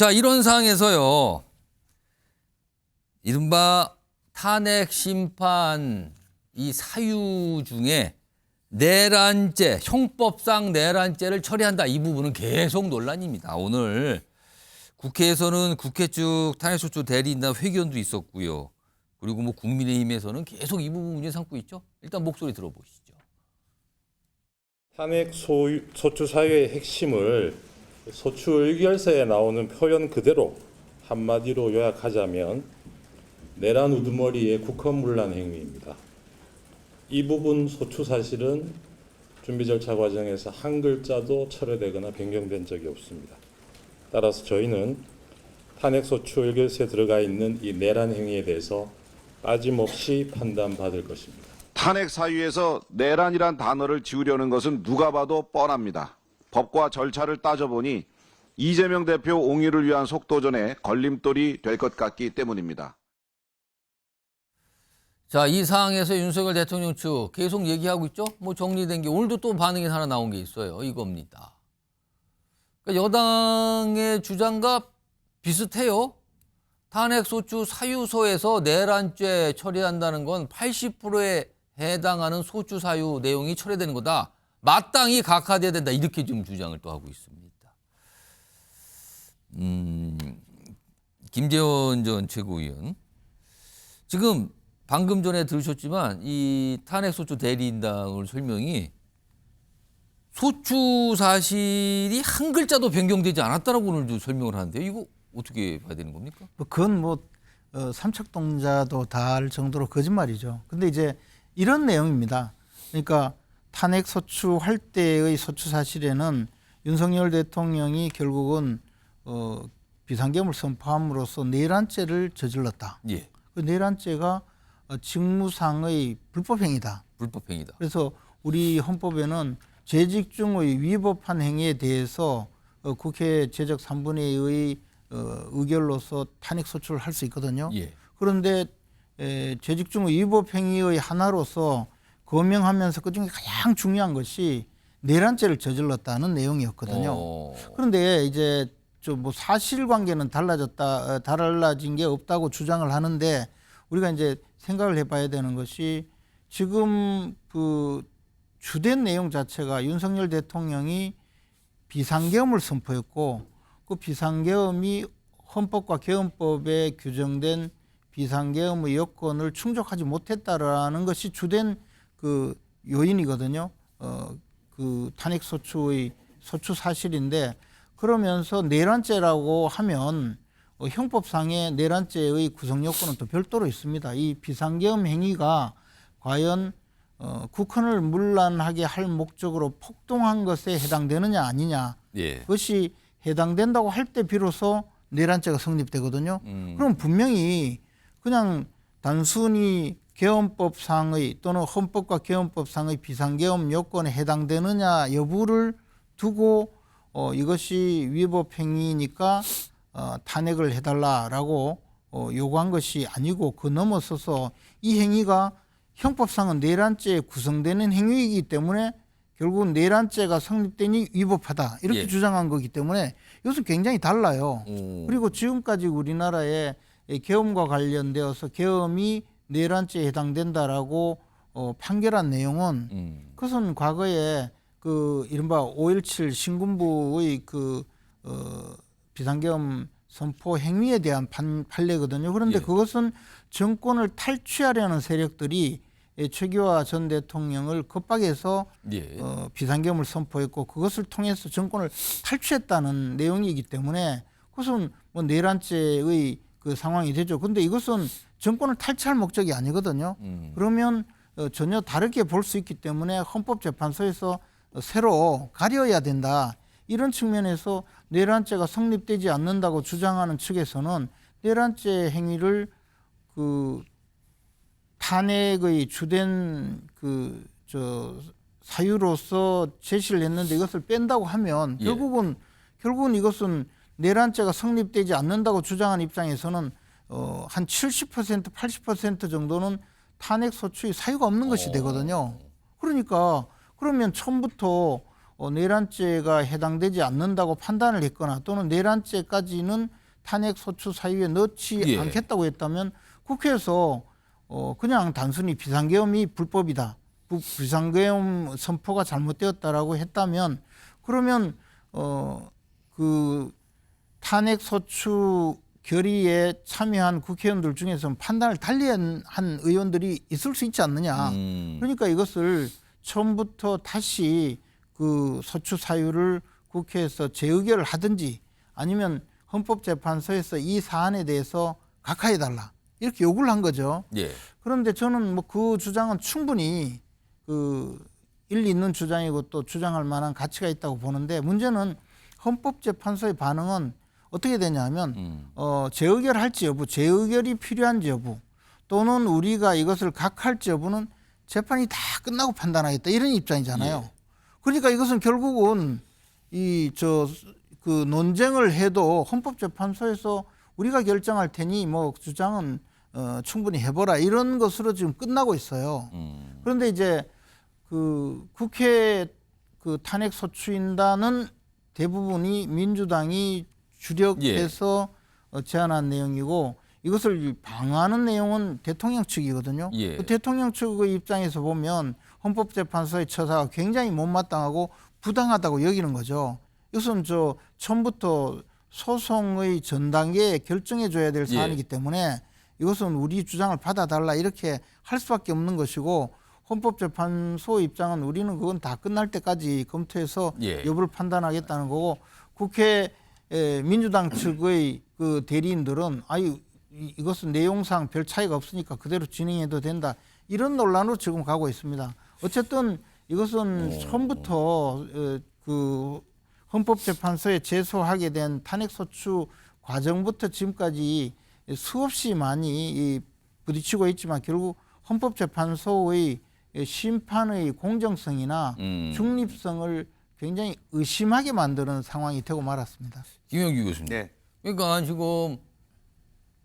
자, 이런 상황에서요. 이른바 탄핵 심판 이 사유 중에 내란죄, 형법상 내란죄를 처리한다. 이 부분은 계속 논란입니다. 오늘 국회에서는 국회 측 탄핵소추 대리인단 회견도 있었고요. 그리고 뭐 국민의힘에서는 계속 이 부분 문제 삼고 있죠. 일단 목소리 들어보시죠. 탄핵 소추 사유의 핵심을 소추 의결서에 나오는 표현 그대로 한마디로 요약하자면 내란 우두머리의 국헌문란 행위입니다. 이 부분 소추 사실은 준비 절차 과정에서 한 글자도 철회되거나 변경된 적이 없습니다. 따라서 저희는 탄핵 소추 의결서에 들어가 있는 이 내란 행위에 대해서 빠짐없이 판단받을 것입니다. 탄핵 사유에서 내란이란 단어를 지우려는 것은 누가 봐도 뻔합니다. 법과 절차를 따져보니 이재명 대표 옹위를 위한 속도전에 걸림돌이 될 것 같기 때문입니다. 자, 이 상황에서 윤석열 대통령 측 계속 얘기하고 있죠. 뭐 정리된 게 오늘도 또 반응이 하나 나온 게 있어요. 이겁니다. 그러니까 여당의 주장과 비슷해요. 탄핵소추 사유서에서 내란죄 처리한다는 건 80%에 해당하는 소추 사유 내용이 철회되는 거다. 마땅히 각하돼야 된다. 이렇게 지금 주장을 또 하고 있습니다. 김재원 전 최고위원. 지금 방금 전에 들으셨지만 이 탄핵소추 대리인단의 설명이 소추 사실이 한 글자도 변경되지 않았다라고 오늘도 설명을 하는데요. 이거 어떻게 봐야 되는 겁니까? 그건 뭐 삼척동자도 다 알 정도로 거짓말이죠. 근데 이제 이런 내용입니다. 그러니까 탄핵 소추할 때의 소추 사실에는 윤석열 대통령이 결국은 비상계엄을 선포함으로써 내란죄를 저질렀다. 예. 그 내란죄가 직무상의 불법행위다. 불법행위다. 그래서 우리 헌법에는 재직 중의 위법한 행위에 대해서 국회 제적 3분의 2의 의결로서 탄핵 소추를 할 수 있거든요. 예. 그런데 재직 중의 위법 행위의 하나로서 거명하면서 그중에 가장 중요한 것이 내란죄를 저질렀다는 내용이었거든요. 그런데 이제 뭐 사실관계는 달라진 게 없다고 주장을 하는데 우리가 이제 생각을 해봐야 되는 것이 지금 그 주된 내용 자체가 윤석열 대통령이 비상계엄을 선포했고 그 비상계엄이 헌법과 계엄법에 규정된 비상계엄의 요건을 충족하지 못했다라는 것이 주된 그 요인이거든요. 그 탄핵소추의 소추 사실인데 그러면서 내란죄라고 하면 형법상의 내란죄의 구성 요건은 또 별도로 있습니다. 이 비상계엄 행위가 과연 국헌을 문란하게 할 목적으로 폭동한 것에 해당되느냐 아니냐. 예. 그것이 해당된다고 할 때 비로소 내란죄가 성립되거든요. 그럼 분명히 그냥 단순히 계엄법상의 또는 헌법과 계엄법상의 비상계엄 요건에 해당되느냐 여부를 두고 이것이 위법 행위니까 탄핵을 해달라라고 요구한 것이 아니고 그 넘어서서 이 행위가 형법상은 내란죄에 구성되는 행위이기 때문에 결국은 내란죄가 성립되니 위법하다 이렇게 예. 주장한 거기 때문에 이것은 굉장히 달라요. 그리고 지금까지 우리나라에 계엄과 관련되어서 계엄이 내란죄에 해당된다라고 판결한 내용은 그것은 과거에 그 이른바 5.17 신군부의 그 비상계엄 선포 행위에 대한 판례거든요. 그런데 예. 그것은 정권을 탈취하려는 세력들이 최규하 전 대통령을 겁박해서 예. 비상계엄을 선포했고 그것을 통해서 정권을 탈취했다는 내용이기 때문에 그것은 뭐 내란죄의 그 상황이 되죠. 그런데 이것은 정권을 탈취할 목적이 아니거든요. 그러면 전혀 다르게 볼 수 있기 때문에 헌법재판소에서 새로 가려야 된다. 이런 측면에서 내란죄가 성립되지 않는다고 주장하는 측에서는 내란죄 행위를 그 탄핵의 주된 그 사유로서 제시를 했는데 이것을 뺀다고 하면 예. 결국은 이것은 내란죄가 성립되지 않는다고 주장하는 입장에서는 한 70% 80% 정도는 탄핵 소추의 사유가 없는 것이 되거든요. 그러니까 그러면 처음부터 내란죄가 해당되지 않는다고 판단을 했거나 또는 내란죄까지는 탄핵 소추 사유에 넣지 예. 않겠다고 했다면 국회에서 그냥 단순히 비상계엄이 불법이다, 비상계엄 선포가 잘못되었다라고 했다면 그러면 그 탄핵 소추 결의에 참여한 국회의원들 중에서는 판단을 달리한 의원들이 있을 수 있지 않느냐. 그러니까 이것을 처음부터 다시 그 소추 사유를 국회에서 재의결을 하든지 아니면 헌법재판소에서 이 사안에 대해서 각하해달라 이렇게 요구를 한 거죠. 예. 그런데 저는 뭐 그 주장은 충분히 그 일리 있는 주장이고 또 주장할 만한 가치가 있다고 보는데 문제는 헌법재판소의 반응은 어떻게 되냐면 재의결할지 여부, 재의결이 필요한지 여부 또는 우리가 이것을 각할지 여부는 재판이 다 끝나고 판단하겠다 이런 입장이잖아요. 예. 그러니까 이것은 결국은 그 논쟁을 해도 헌법재판소에서 우리가 결정할 테니 뭐 주장은 충분히 해보라 이런 것으로 지금 끝나고 있어요. 그런데 이제 그 국회 그 탄핵 소추인단은 대부분이 민주당이 주력해서 제안한 내용이고 이것을 방어하는 내용은 대통령 측이거든요. 예. 그 대통령 측의 입장에서 보면 헌법재판소의 처사가 굉장히 못마땅하고 부당하다고 여기는 거죠. 이것은 처음부터 소송의 전 단계에 결정해 줘야 될 사안이기 때문에 이것은 우리 주장을 받아달라 이렇게 할 수밖에 없는 것이고 헌법재판소 입장은 우리는 그건 다 끝날 때까지 검토해서 여부를 판단하겠다는 거고 국회 민주당 측의 그 대리인들은 이것은 내용상 별 차이가 없으니까 그대로 진행해도 된다 이런 논란으로 지금 가고 있습니다. 어쨌든 이것은 처음부터 그 헌법재판소에 제소하게 된 탄핵소추 과정부터 지금까지 수없이 많이 부딪히고 있지만 결국 헌법재판소의 심판의 공정성이나 중립성을 굉장히 의심하게 만드는 상황이 되고 말았습니다. 김영규 교수님. 네. 그러니까 지금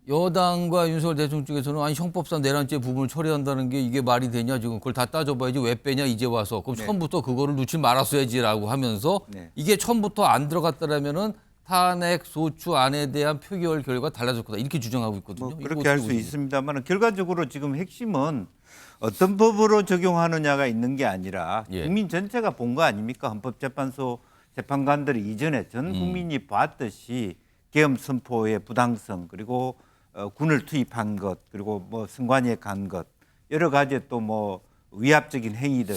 여당과 윤석열 대통령 쪽에서는 아니 형법상 내란죄 부분을 처리한다는 게 이게 말이 되냐 지금 그걸 다 따져봐야지 왜 빼냐 이제 와서 그럼 처음부터 그거를 놓지 말았어야지라고 하면서 이게 처음부터 안 들어갔더라면은 탄핵 소추 안에 대한 표결 결과가 달라질 거다 이렇게 주장하고 있거든요. 뭐 그렇게 할 수 있습니다만 결과적으로 지금 핵심은 어떤 법으로 적용하느냐가 있는 게 아니라 국민 전체가 본 거 아닙니까? 헌법재판소 재판관들이 이전에 전 국민이 봤듯이 계엄 선포의 부당성 그리고 군을 투입한 것 그리고 뭐 선관위에 간 것 여러 가지 또 뭐 위압적인 행위들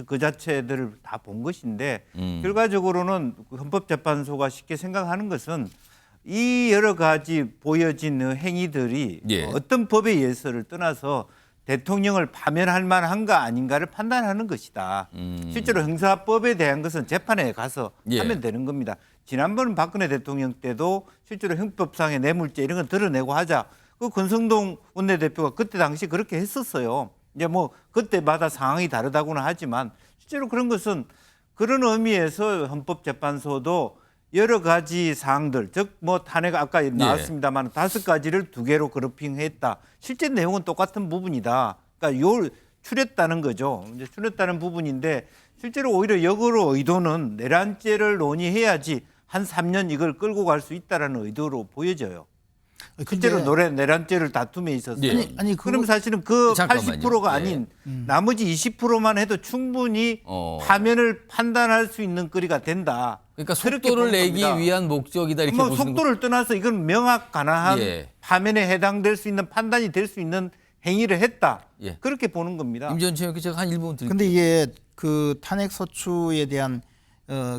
그 자체들을 다 본 것인데 결과적으로는 헌법재판소가 쉽게 생각하는 것은 이 여러 가지 보여진 행위들이 어떤 법의 예서를 떠나서 대통령을 파면할 만한가 아닌가를 판단하는 것이다. 실제로 형사법에 대한 것은 재판에 가서 하면 되는 겁니다. 지난번 박근혜 대통령 때도 실제로 형법상의 뇌물죄 이런 건 드러내고 하자. 그 권성동 원내대표가 그때 당시 그렇게 했었어요. 이제 뭐 그때마다 상황이 다르다고는 하지만 실제로 그런 것은 그런 의미에서 헌법재판소도 여러 가지 사항들, 즉 뭐 탄핵 아까 나왔습니다만 5가지를 2개로 그룹핑했다. 실제 내용은 똑같은 부분이다. 그러니까 요 추렸다는 거죠. 이제 추렸다는 부분인데 실제로 오히려 역으로 의도는 내란죄를 논의해야지 한 3년 이걸 끌고 갈 수 있다라는 의도로 보여져요. 실제로 내란죄를 다툼에 있어서 그럼 사실은 그 잠깐만요. 80%가 아닌 나머지 20%만 해도 충분히 파면을 판단할 수 있는 거리가 된다. 그러니까 속도를 내기 위한 목적이다 이렇게 뭐 보시는 속도를 떠나서 이건 명확 가나한 파면에 해당될 수 있는 판단이 될 수 있는 행위를 했다. 그렇게 보는 겁니다. 임전채 의원께 제가 한 1분 드릴게요. 근데 이게 그 탄핵 소추에 대한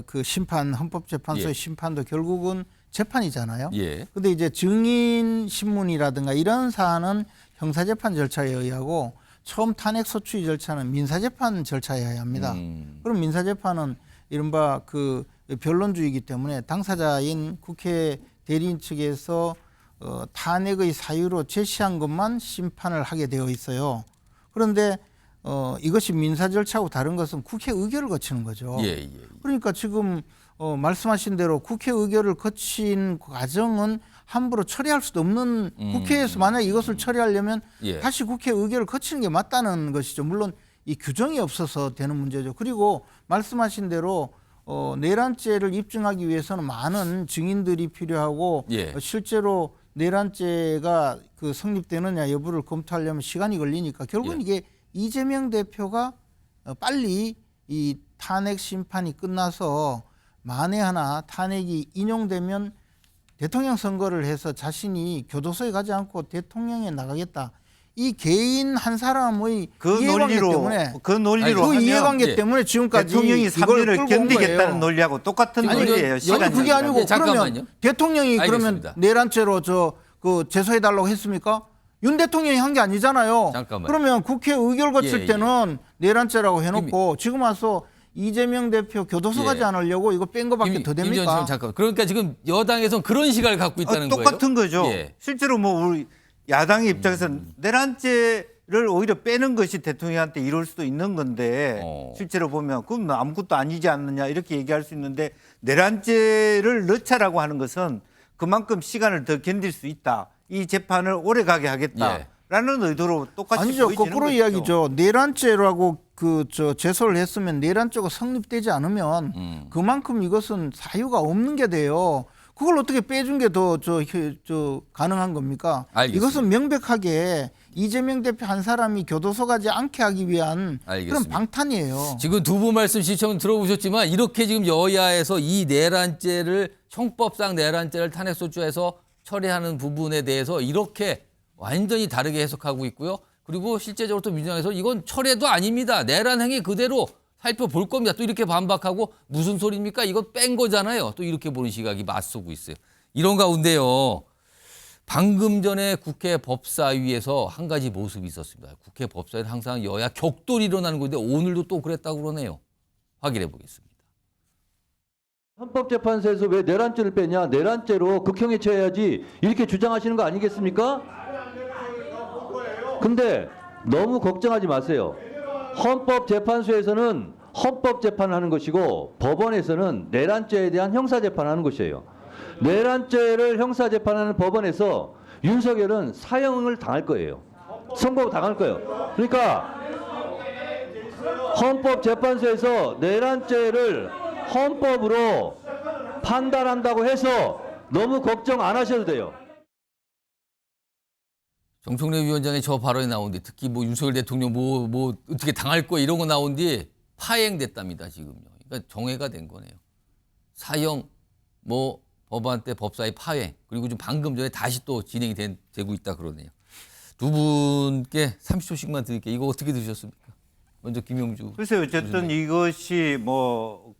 그 심판 헌법재판소의 심판도 결국은 재판이잖아요. 근데 이제 증인 신문이라든가 이런 사안은 형사재판 절차에 의하고 처음 탄핵 소추의 절차는 민사재판 절차에 의해야 합니다. 그럼 민사재판은 이른바 그 변론주의이기 때문에 당사자인 국회 대리인 측에서 탄핵의 사유로 제시한 것만 심판을 하게 되어 있어요. 그런데 이것이 민사 절차하고 다른 것은 국회 의결을 거치는 거죠. 그러니까 지금 말씀하신 대로 국회 의결을 거친 과정은 함부로 처리할 수도 없는 국회에서 만약 이것을 처리하려면 다시 국회 의결을 거치는 게 맞다는 것이죠. 물론 이 규정이 없어서 되는 문제죠. 그리고 말씀하신 대로 내란죄를 입증하기 위해서는 많은 증인들이 필요하고 예. 실제로 내란죄가 그 성립되느냐 여부를 검토하려면 시간이 걸리니까 결국은 예. 이게 이재명 대표가 빨리 이 탄핵 심판이 끝나서 만에 하나 탄핵이 인용되면 대통령 선거를 해서 자신이 교도소에 가지 않고 대통령에 나가겠다. 이 개인 한 사람의 그 이해관계 논리로 때문에 그 논리로 아니, 그 하면 이해관계 예. 때문에 지금까지 대통령이 이걸 3년을 끌고 온 견디겠다는 거예요. 논리하고 똑같은 아니, 논리예요. 아니, 시간 그게 아니고 예, 잠깐만요. 그러면 대통령이 알겠습니다. 그러면 내란죄로 그 제소해달라고 했습니까? 윤 대통령이 한 게 아니잖아요. 잠깐만요. 그러면 국회 의결 거칠 예, 때는 내란죄라고 해놓고 지금 와서 이재명 대표 교도소 예. 가지 않으려고 이거 뺀 거밖에 더 김 됩니까? 전 잠깐. 그러니까 지금 여당에서는 그런 시각을 갖고 있다는 거예요. 똑같은 거죠. 예. 실제로 뭐 우리 야당의 입장에서는 내란죄를 오히려 빼는 것이 대통령한테 이룰 수도 있는 건데 실제로 보면 그건 뭐 아무것도 아니지 않느냐 이렇게 얘기할 수 있는데 내란죄를 넣자라고 하는 것은 그만큼 시간을 더 견딜 수 있다. 이 재판을 오래 가게 하겠다라는 의도로 똑같이 아니죠. 보여지는 거꾸로 거죠. 이야기죠. 내란죄라고 제소를 했으면 내란죄가 성립되지 않으면 그만큼 이것은 사유가 없는 게 돼요. 그걸 어떻게 빼준 게 더 가능한 겁니까? 알겠습니다. 이것은 명백하게 이재명 대표 한 사람이 교도소 가지 않게 하기 위한 그런 알겠습니다. 방탄이에요. 지금 두 분 말씀 시청 들어보셨지만 이렇게 지금 여야에서 이 내란죄를 형법상 내란죄를 탄핵소추해서 처리하는 부분에 대해서 이렇게 완전히 다르게 해석하고 있고요. 그리고 실제적으로 또 민주당에서 이건 철회도 아닙니다. 내란 행위 그대로 살펴볼 겁니다. 또 이렇게 반박하고 무슨 소리입니까? 이거 뺀 거잖아요. 또 이렇게 보는 시각이 맞서고 있어요. 이런 가운데요. 방금 전에 국회 법사위에서 한 가지 모습이 있었습니다. 국회 법사위는 항상 여야 격돌이 일어나는 건데 오늘도 또 그랬다고 그러네요. 확인해 보겠습니다. 헌법재판소에서 왜 내란죄를 빼냐? 내란죄로 극형에 처해야지 이렇게 주장하시는 거 아니겠습니까? 근데 너무 걱정하지 마세요. 헌법재판소에서는 헌법재판을 하는 것이고 법원에서는 내란죄에 대한 형사재판을 하는 것이에요. 내란죄를 형사재판하는 법원에서 윤석열은 사형을 당할 거예요. 선고 당할 거예요. 그러니까 헌법재판소에서 내란죄를 헌법으로 판단한다고 해서 너무 걱정 안 하셔도 돼요. 정청래 위원장의 저 발언이 나온 뒤 특히 뭐 윤석열 대통령 뭐 어떻게 당할 거 이런 거 나온 뒤 파행됐답니다, 지금요. 그러니까 정해가 된 거네요. 사형, 뭐 법안 때 법사위 파행, 그리고 좀 방금 전에 다시 또 진행이 되고 있다 그러네요. 두 분께 30초씩만 드릴게요. 이거 어떻게 들으셨습니까? 먼저 김용주. 글쎄요, 어쨌든 이것이 뭐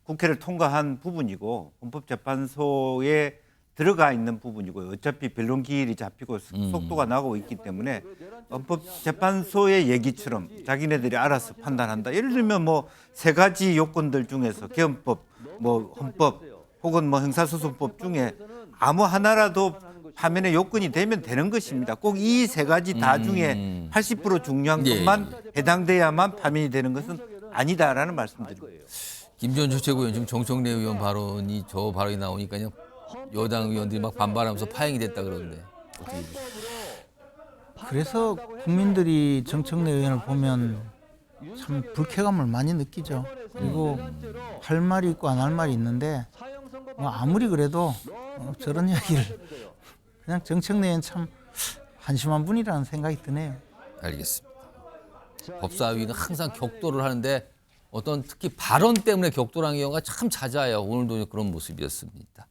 국회를 통과한 부분이고 헌법재판소에 들어가 있는 부분이고요. 어차피 변론 기일이 잡히고 속도가 나고 있기 때문에 헌법재판소의 얘기처럼 자기네들이 알아서 판단한다. 예를 들면 뭐 세 가지 요건들 중에서 개헌법, 뭐 헌법 혹은 뭐 형사소송법 중에 아무 하나라도 파면의 요건이 되면 되는 것입니다. 꼭 이 세 가지 다 중에 80% 중요한 것만 해당돼야만 파면이 되는 것은 아니다라는 말씀드립니다. 김전주 최고위원 지금 정청래 의원 발언이 저 발언이 나오니까요. 여당 의원들이 막 반발하면서 파행이 됐다 그러는데 어떻게 보세요? 그래서 국민들이 정청래 의원을 보면 참 불쾌감을 많이 느끼죠. 그리고 할 말이 있고 안 할 말이 있는데 뭐 아무리 그래도 저런 이야기를 그냥 정청래 의원 참 한심한 분이라는 생각이 드네요. 알겠습니다. 법사위는 항상 격돌을 하는데 어떤 특히 발언 때문에 격돌한 경우가 참 잦아요. 오늘도 그런 모습이었습니다.